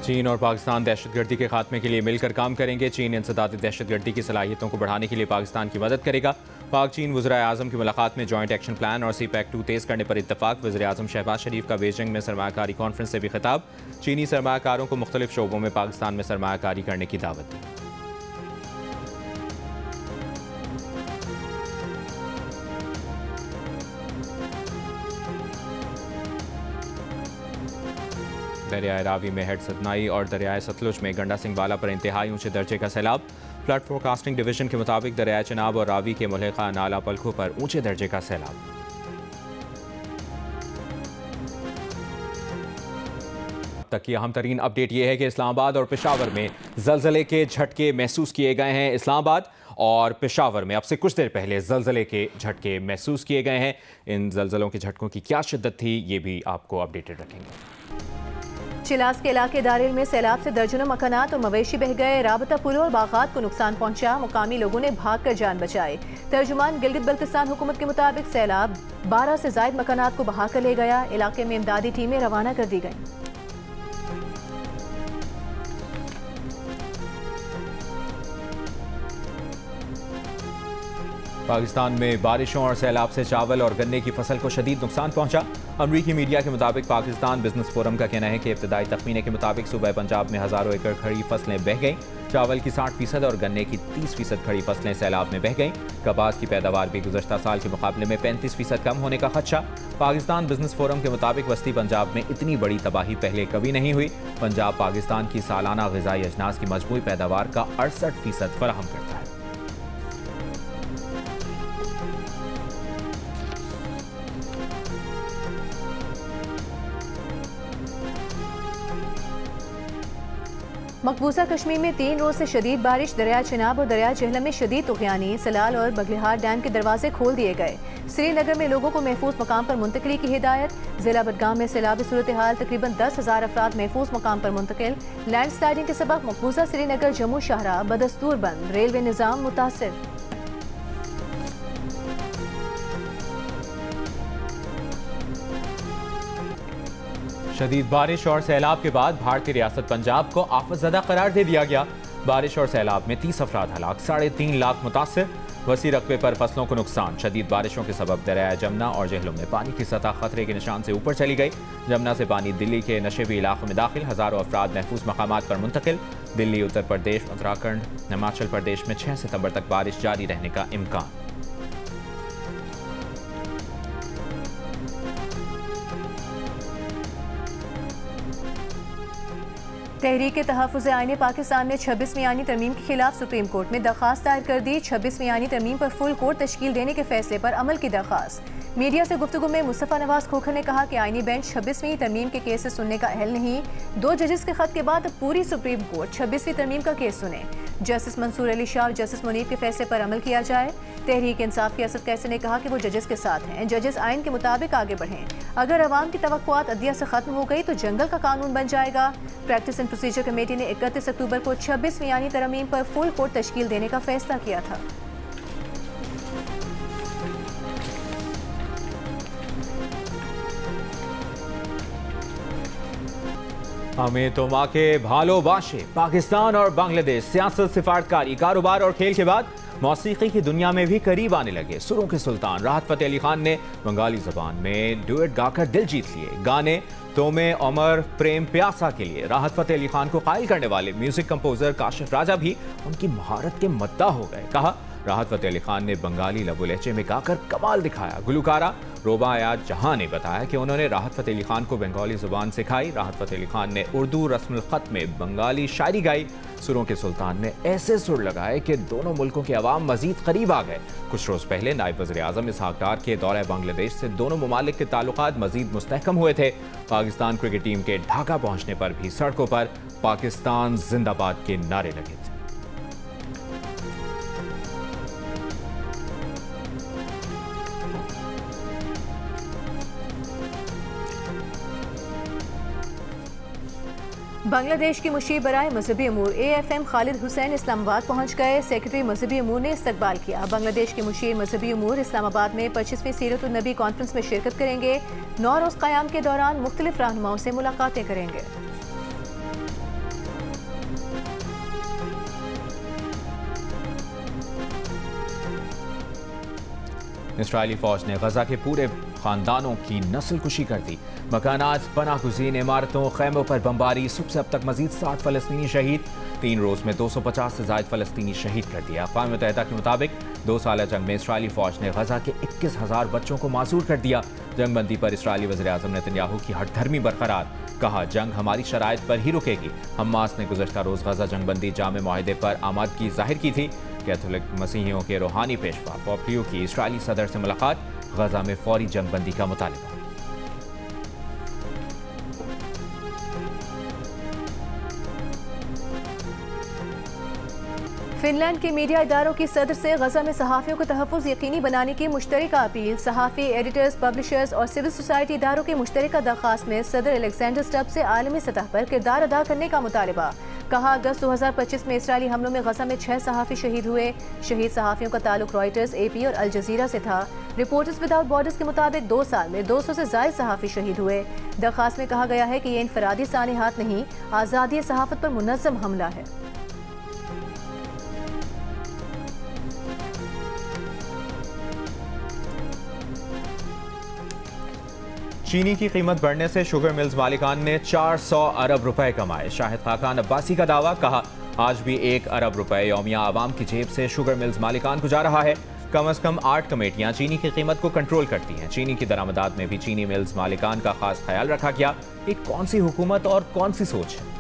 चीन और पाकिस्तान दहशतगर्दी के खात्मे के लिए मिलकर काम करेंगे। चीन इंसदादी दहशतगर्दी की सलाहियतों को बढ़ाने के लिए पाकिस्तान की मदद करेगा। पाक चीन वज़ीर आज़म की मुलाकात में जॉइंट एक्शन प्लान और CPEC-2 तेज़ करने पर इत्तफाक। वज़ीर आज़म शहबाज शरीफ का बीजिंग में सरमायाकारी कॉन्फ्रेंस से भी खिताब। चीनी सरमायाकारों को मुख्तलिफ शोबों में पाकिस्तान में सरमायाकारी करने की दावत दी। दरियाए रावी में हेड सतनाई और दरियाए सतलुज में गंडा सिंह बाला पर इंतहाई ऊंचे दर्जे का सैलाब। फ्लड फोरकास्टिंग डिवीजन के मुताबिक दरियाए चिनाब और रावी के मुल्हिका नाला पलखों पर ऊंचे दर्जे का सैलाब। अब तक की अहम तरीन अपडेट यह है कि इस्लामाबाद और पेशावर में जलजले के झटके महसूस किए गए हैं। इस्लामाबाद और पेशावर में अब से कुछ देर पहले जलजले के झटके महसूस किए गए हैं। इन जलजलों के झटकों की क्या शिद्दत थी, ये भी आपको अपडेटेड रखेंगे। चिलास के इलाके दारिल में सैलाब से दर्जनों मकानात और मवेशी बह गए। राबता पुलों और बागात को नुकसान पहुंचा। मुकामी लोगों ने भागकर जान बचाई। तर्जुमान गिलगित बल्तिस्तान हुकूमत के मुताबिक सैलाब 12 से जायद मकानात को बहा कर ले गया। इलाके में इमदादी टीमें रवाना कर दी गईं। पाकिस्तान में बारिशों और सैलाब से चावल और गन्ने की फसल को शदीद नुकसान पहुंचा। अमरीकी मीडिया के मुताबिक पाकिस्तान बिजनेस फोरम का कहना है कि इब्तदाई तखमीने के मुताबिक सूबे पंजाब में हज़ारों एकड़ खड़ी फसलें बह गईं। चावल की 60% और गन्ने की 30% खड़ी फसलें सैलाब में बह गईं। कपास की पैदावार भी गुज़श्ता साल के मुकाबले में 35% कम होने का खदशा। पाकिस्तान बिजनेस फोरम के मुताबिक वस्ती पंजाब में इतनी बड़ी तबाही पहले कभी नहीं हुई। पंजाब पाकिस्तान की सालाना ग़िज़ाई अजनास की मजमूई पैदावार का 68% फराहम करता है। मकबूजा कश्मीर में 3 रोज से शदीद बारिश। दरिया चिनाब और दरिया जहलम में शदीद तुग़यानी। सलाल और बगलिहार डैम के दरवाजे खोल दिए गए। श्रीनगर में लोगों को महफूज मकाम पर मुंतकिली की हिदायत। जिला बडगाम में सैलाबी सूरत हाल, तकरीबन 10,000 अफराद महफूज मकाम पर मुंतकिल। लैंड स्लाइडिंग के सबब मकबूजा श्रीनगर जम्मू शाहराह बदस्तूर बंद। रेलवे निज़ाम मुतासिर। शदीद बारिश और सैलाब के बाद भारतीय रियासत पंजाब को आफतज़दा करार दे दिया गया। बारिश और सैलाब में 30 अफराद हलाक, 3.5 लाख मुतासिर। वसी रकबे पर फसलों को नुकसान। शदीद बारिशों के सबब दरिया जमुना और जहलम में पानी की सतह खतरे के निशान से ऊपर चली गई। जमुना से पानी दिल्ली के नशेबी इलाकों में दाखिल। हज़ारों अफराद महफूज मकामात पर मुंतकिल। दिल्ली, उत्तर प्रदेश, उत्तराखंड, हिमाचल प्रदेश में 6 सितंबर तक बारिश जारी रहने का इम्कान। तहरीक तहफ़्फ़ुज़ आईन पाकिस्तान ने 26वीं आईनी तरमीम के खिलाफ सुप्रीम कोर्ट में दरख्वास्त दायर कर दी। 26वीं आईनी तरमीम पर फुल कोर्ट तश्कील देने के फैसले पर अमल की दरख्वास्त। मीडिया से गुफ्तगू में मुस्तफ़ा नवाज खोखर ने कहा कि आईनी बेंच 26वीं तरमीम के केस सुनने का अहल नहीं। 2 जजेस के खत के बाद पूरी सुप्रीम कोर्ट 26वीं तरमीम का केस सुने। जस्टिस मंसूर अली शाह और जस्टिस मुनीर के फैसले पर अमल किया जाए। तहरीक इंसाफ की असद कैसे ने कहा कि वो जजेस के साथ हैं। जजेस आइन के मुताबिक आगे बढ़ें। अगर अवाम की तवक्कुआत अदलिया से खत्म हो गई तो जंगल का कानून बन जाएगा। प्रैक्टिस एंड प्रोसीजर कमेटी ने 31 अक्टूबर को 26वीं आईनी तरमीम पर फुल कोर्ट तश्कील देने का फैसला किया था। हमें तो माँ के भालो बाशे। पाकिस्तान और बांग्लादेश सियासत, सिफारतकारी, कारोबार और खेल के बाद मौसीकी की दुनिया में भी करीब आने लगे। सुरों के सुल्तान राहत फ़तेह अली खान ने बंगाली ज़बान में डुएट गाकर दिल जीत लिए। गाने तोमे अमर प्रेम प्यासा के लिए राहत फ़तेह अली खान को कायल करने वाले म्यूजिक कंपोजर काशिफ राजा भी उनकी महारत के मद्दा हो गए। कहा, राहत फ़तेह अली खान ने बंगाली लबो लहजे में गाकर कमाल दिखाया। गुलकारा रोबा आयात जहां ने बताया कि उन्होंने राहत फ़तेह अली खान को बंगाली ज़ुबान सिखाई। राहत फ़तेह अली खान ने उर्दू रस्मुल ख़त में बंगाली शायरी गाई। सुरों के सुल्तान ने ऐसे सुर लगाए कि दोनों मुल्कों के अवाम मजीद करीब आ गए। कुछ रोज़ पहले नायब वज़ीर आज़म इसहाक डार के दौरे बांग्लादेश से दोनों ममालिक के ताल्लुकात मजीद मुस्तहकम हुए थे। पाकिस्तान क्रिकेट टीम के ढाका पहुंचने पर भी सड़कों पर पाकिस्तान जिंदाबाद के नारे लगे थे। बांग्लादेश की मुशीर बराए मजहबी अमूर AFM खालिद हुसैन इस्लामाबाद पहुंच गए। सेक्रेटरी मजहबी अमूर ने इस्तकबाल किया। बांग्लादेश के मुशीर मजहबी अमूर इस्लामाबाद में 25वीं सीरतुन नबी कॉन्फ्रेंस में शिरकत करेंगे। 9 रोज़ क़याम के दौरान मुख्तलिफ रहनुमाओं से मुलाकातें करेंगे। इसराइली फौज ने गजा के पूरे खानदानों की नस्ल कुशी कर दी। मकानात, पनाहगुज़ीन इमारतों, खैमों पर बमबारी। सुबह से अब तक मजीद 60 फलस्तीनी शहीद। 3 रोज में 250 से ज़ायद फलस्तीनी शहीद कर दिया। अक़वाम मुत्तहिदा के मुताबिक 2 साल जंग में इसराइली फौज ने गजा के 21,000 बच्चों को मासूर कर दिया। जंगबंदी पर इसराइली वज़ीर आज़म नेतन्याहू की हठधर्मी बरकरार। कहा, जंग हमारी शराइत पर ही रुकेगी। हमास ने गुज़श्ता रोज़ गजा जंगबंदी जामे मुआहदे पर आमादगी जाहिर की थी। कैथोलिक मसीहियों के रूहानी पेशवा पोप लियो की इसराइली सदर से मुलाकात। गजा में फौरी जंगबंदी का मुतालिबा। फिनलैंड के मीडिया इदारों की सदर से गजा में सहाफ़ियों को तहफ़्फ़ुज़ यकीनी बनाने की मुश्तरका अपील। सहाफ़ी, एडिटर्स, पब्लिशर्स और सिविल सोसाइटी इदारों की मुश्तरका दरख्वास्त में सदर अलेक्जेंडर स्टब से आलमी सतह पर किरदार अदा करने का मुतालबा। कहा, अगस्त 2025 में इसराइली हमलों में गजा में 6 सहाफ़ी शहीद हुए। शहीद सहाफ़ियों का ताल्लुक रॉयटर्स, AP और अल जज़ीरा से था। रिपोर्टर्स विदाउट बॉर्डर्स के मुताबिक 2 साल में 200 से ज़ायद सहाफ़ी शहीद हुए। दरख्वास्त में कहा गया है कि ये इनफरादी सानेहात नहीं, आज़ादी सहाफ़त पर मुनज़्ज़म हमला है। चीनी की कीमत बढ़ने से शुगर मिल्स मालिकान ने 400 अरब रुपए कमाए। शाहिद खाकान अब्बासी का दावा। कहा, आज भी 1 अरब रुपए यौमिया आवाम की जेब से शुगर मिल्स मालिकान को जा रहा है। कम अज कम 8 कमेटियां चीनी की कीमत को कंट्रोल करती हैं। चीनी की दरामदात में भी चीनी मिल्स मालिकान का खास ख्याल रखा गया। ये कौन सी हुकूमत और कौन सी सोच है?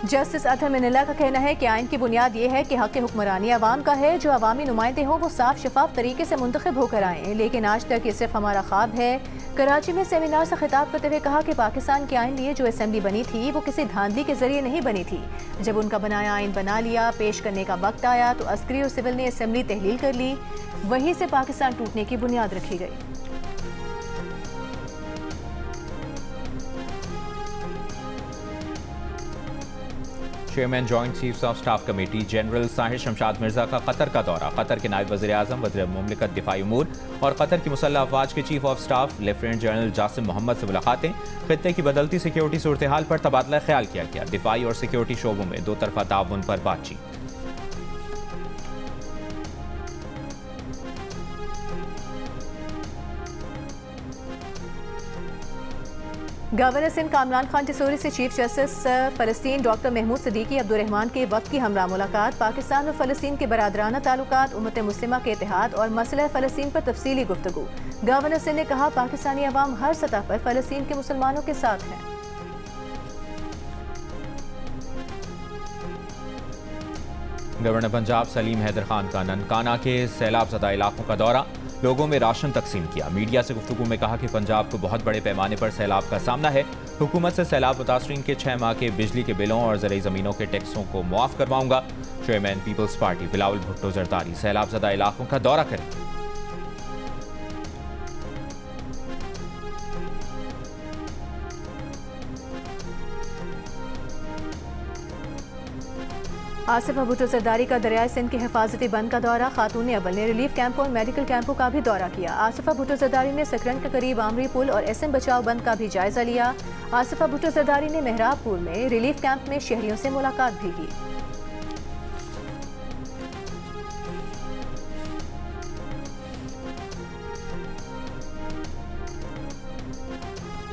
जस्टिस अतहर मिनल्ला का कहना है कि आइन की बुनियाद ये है कि हक़ हुक्मरानी अवाम का है। जो अवामी नुमाइंदे हों वो साफ शफाफ तरीके से मुंतखब होकर आएँ, लेकिन आज तक ये सिर्फ हमारा ख्वाब है। कराची में सेमिनार से खिताब करते हुए कहा कि पाकिस्तान के आइन लिए जो असेंबली बनी थी वो किसी धांधली के जरिए नहीं बनी थी। जब उनका बनाया आइन बना लिया, पेश करने का वक्त आया तो अस्करी और सिविल ने असेंबली तहलील कर ली। वहीं से पाकिस्तान टूटने की बुनियाद रखी गई। Chairman joint chiefs of staff committee general Sahir Shamshad Mirza का कतर का दौरा। कतर के नायब वज़ीर आज़म, वज़ीर मुमलिकत दिफाई उमूर और कतर की मुसल्लह अफवाज के chief of staff lieutenant general Jasim Mohammed से मुलाकातें। खित्ते की बदलती सिक्योरिटी सूरत हाल पर तबादला ख्याल किया गया। दिफाई और सिक्योरिटी शोबों में 2 तरफा ताउन पर बातचीत। गवर्नर सिंध कामरान खान टिसोरी से चीफ जस्टिस फ़लस्तीन डॉक्टर महमूद सदीकी अब्दुर्रहमान के वक्त की हमरा मुलाकात। पाकिस्तान और फ़लस्तीन के बरादराना ताल्लुकात, उम्मत मुस्लिमा के इत्तेहाद और मसला फ़लस्तीन पर तफसीली गुफ्तगू। गवर्नर सिंध ने कहा, पाकिस्तानी अवाम हर सतह पर फ़लस्तीन के मुसलमानों के साथ हैं। गवर्नर पंजाब सलीम हैदर खान का ननकाना के सैलाब ज़दा इलाकों का दौरा। लोगों में राशन तकसीम किया। मीडिया से गुफ्तगू में कहा कि पंजाब को बहुत बड़े पैमाने पर सैलाब का सामना है। हुकूमत से सैलाब मुतासरीन के 6 माह के बिजली के बिलों और ज़रई ज़मीनों के टैक्सों को मुआफ़ करवाऊंगा। चेयरमैन पीपल्स पार्टी बिलावल भुट्टो जरदारी सैलाब ज़दा इलाकों का दौरा करेंगे। आसिफ भुट्टो जरदारी का दरियाई सिंध के हिफाजती बंद का दौरा। खातून अव्वल ने रिलीफ कैंपों और मेडिकल कैंपों का भी दौरा किया। आसिफा भुट्टो जरदारी ने सकरन के करीब आमरी पुल और SM बचाव बंद का भी जायजा लिया। आसिफा भुट्टो जरदारी ने मेहराबपुर में रिलीफ कैंप में शहरियों से मुलाकात भी की।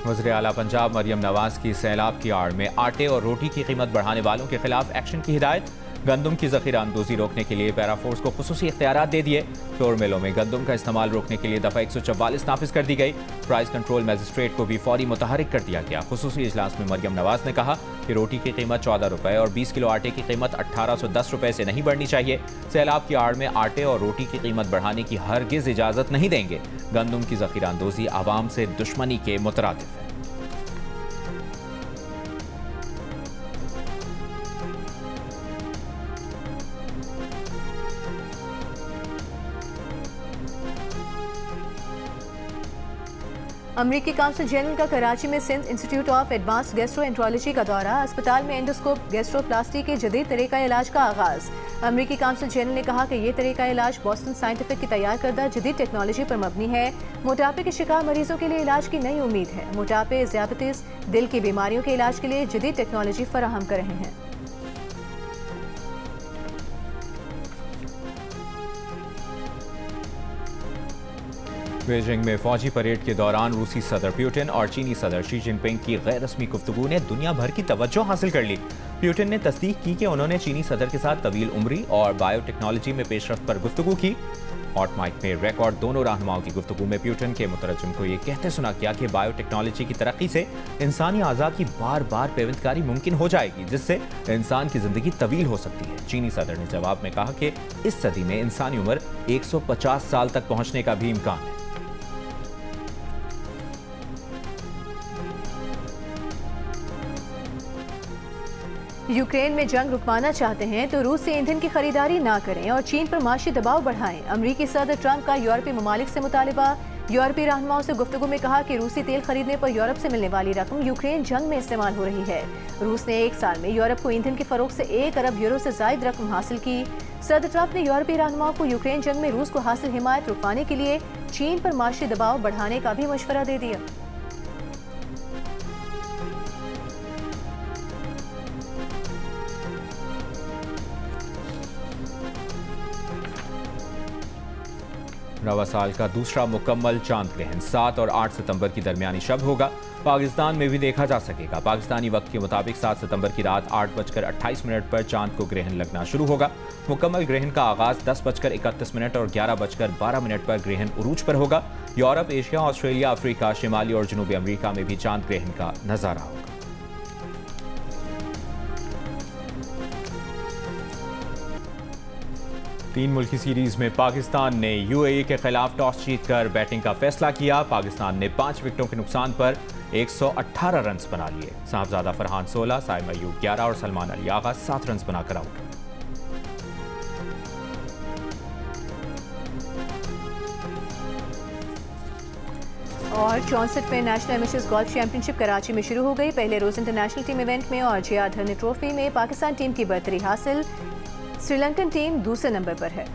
वज़ीर आला पंजाब मरियम नवाज की सैलाब की आड़ में आटे और रोटी की कीमत बढ़ाने वालों के खिलाफ एक्शन की हिदायत। गंदम की ज़ख़ीरा अंदोज़ी रोकने के लिए पैराफोर्स को खुसूसी इख्तियारात दे दिए। फ्लोर मिलों में गंदम का इस्तेमाल रोकने के लिए दफ़ा 144 नाफिज कर दी गई। प्राइस कंट्रोल मजिस्ट्रेट को भी फौरी मुतहरिक कर दिया गया। खुसूसी इजलास में मरियम नवाज ने कहा कि रोटी की कीमत 14 रुपये और 20 किलो आटे की कीमत 1810 रुपये से नहीं बढ़नी चाहिए। सैलाब की आड़ में आटे और रोटी की कीमत बढ़ाने की हरगिज़ इजाज़त नहीं देंगे। गंदम की ज़ख़ीरा अंदोज़ी आवाम से दुश्मनी के मुतरादिफ है। अमरीकी काउंसिल जनरल का कराची में Sindh institute of advanced gastroenterology का दौरा। अस्पताल में एंडोस्कोप गैस्ट्रोप्लास्टी के जदीद तरीका इलाज का आगाज। अमरीकी काउंसिल जनरल ने कहा कि ये तरीका इलाज बॉस्टन साइंटिफिक की तैयार करदा जदीद टेक्नोलॉजी पर मबनी है। मोटापे के शिकार मरीजों के लिए इलाज की नई उम्मीद है। मोटापे, ज़ियाबतीस, दिल की बीमारियों के इलाज के लिए जदीद टेक्नोलॉजी फराहम कर रहे हैं। बीजिंग में फौजी परेड के दौरान रूसी सदर पुतिन और चीनी सदर शी जिनपिंग की गैर रस्मी गुफ्तगू ने दुनिया भर की तवज्जो हासिल कर ली। पुतिन ने तस्दीक की कि उन्होंने चीनी सदर के साथ तवील उम्री और बायोटेक्नोलॉजी में पेशरफ्त पर गुफ्तगू की। हॉट माइक में रिकॉर्ड दोनों रहनुमाओं की गुफ्तगू में पुतिन के मुतरजम को ये कहते सुना गया कि बायोटेक्नोलॉजी की तरक्की से इंसानी आज़ा की बार बार पेवंदकारी मुमकिन हो जाएगी, जिससे इंसान की जिंदगी तवील हो सकती है। चीनी सदर ने जवाब में कहा कि इस सदी में इंसानी उम्र 150 साल तक पहुंचने का भी इम्कान है। यूक्रेन में जंग रुकवाना चाहते हैं तो रूस से ईंधन की खरीदारी ना करें और चीन पर माशी दबाव बढ़ाएं। अमरीकी सदर ट्रंप का यूरोपीय ममालिक से मुतालिबा। यूरोपीय रहनुमाओं से गुफ्तगू में कहा कि रूसी तेल खरीदने पर यूरोप से मिलने वाली रकम यूक्रेन जंग में इस्तेमाल हो रही है। रूस ने एक साल में यूरोप को ईंधन की फरोख्त से 1 अरब यूरो से जायद रकम हासिल की। सदर ट्रंप ने यूरोपीय रहनुमाओं को यूक्रेन जंग में रूस को हासिल हिमायत रुकवाने के लिए चीन पर माशी दबाव बढ़ाने का भी मशवरा दे दिया। नवा साल का दूसरा मुकम्मल चांद ग्रहण 7 और 8 सितंबर की दरमियानी शब होगा। पाकिस्तान में भी देखा जा सकेगा। पाकिस्तानी वक्त के मुताबिक 7 सितंबर की रात 8:28 पर चांद को ग्रहण लगना शुरू होगा। मुकम्मल ग्रहण का आगाज 10:31 और 11:12 पर ग्रहण उरूज पर होगा। यूरोप, एशिया, ऑस्ट्रेलिया, अफ्रीका, शिमाली और जनूबी अमरीका में भी चांद ग्रहण का नजारा होगा। तीन मुल्की सीरीज में पाकिस्तान ने यूएई के खिलाफ टॉस जीतकर बैटिंग का फैसला किया। पाकिस्तान ने 5 विकेटों के नुकसान पर 118 रन बना लिए। साहबजादा फरहान 16, साइम अयूब 11 और सलमान अली आगा 7 रन बनाकर आउट। और 64वें national amateurs golf championship Karachi में शुरू हो गई। पहले रोज इंटरनेशनल टीम इवेंट में और जिया धरनी ट्रॉफी में पाकिस्तान टीम की बरतरी हासिल। श्रीलंकन टीम दूसरे नंबर पर है।